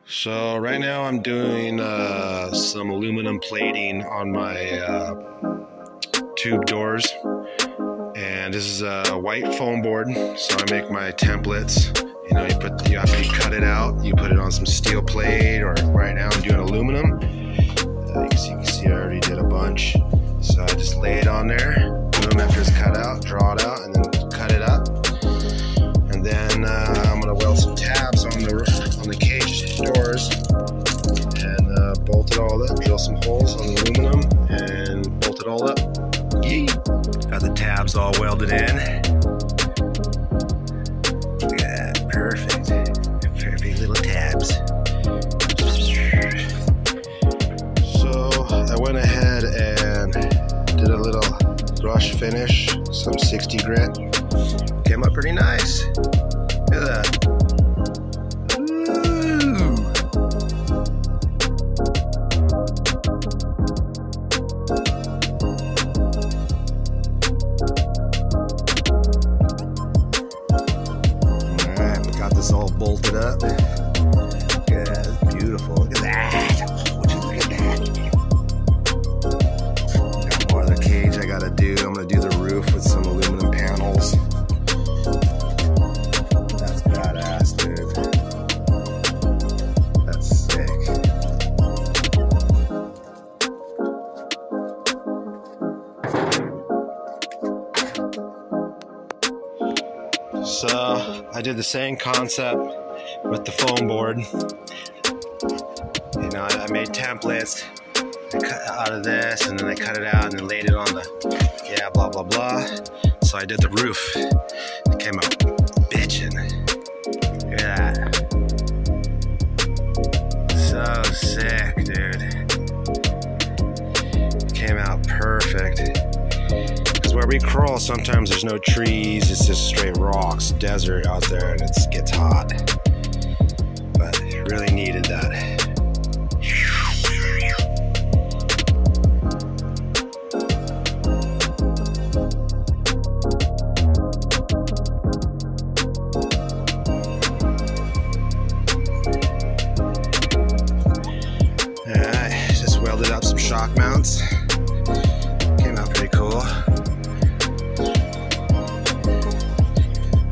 So right now I'm doing some aluminum plating on my tube doors, and this is a white foam board. So I make my templates. You know, after you cut it out, you put it on some steel plate, or right now I'm doing aluminum. You can see I already did a bunch. So I just lay it on there, aluminum after it's cut out, draw it out, and then cut it up. And then I'm gonna weld some tabs on the cage doors and bolt it all up. Drill some holes on the aluminum and bolt it all up. Yee! Got the tabs all welded in. Yeah, perfect. Perfect little tabs. So I went ahead and did a little brush finish, some 60 grit. Came up pretty nice. Look at that. Alright, got this all bolted up. Yeah, it's beautiful. Look at that. Would you look at that? Got more of the cage I gotta do. I'm gonna do the roof with some aluminum panels. That's badass, dude. That's sick. So I did the same concept with the foam board. You know, I made templates. I cut out of this, and then I cut it out and then laid it on the, blah blah blah. So I did the roof. It came out bitchin'. Look at that. So sick, dude. It came out perfect. Because where we crawl, sometimes there's no trees, it's just straight rocks, desert out there, and it gets hot. But it really needed that. Alright, just welded up some shock mounts. Came out pretty cool.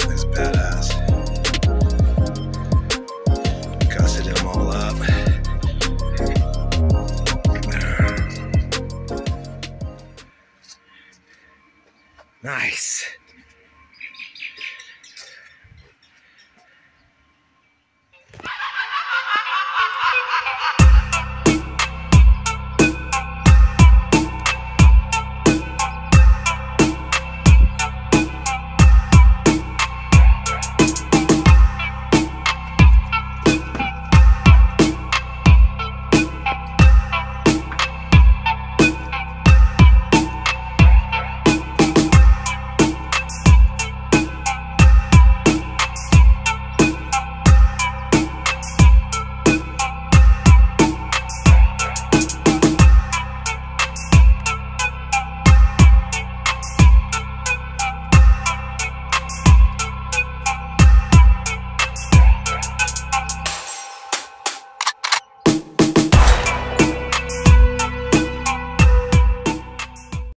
Looks badass. Gusseted them all up. Nice.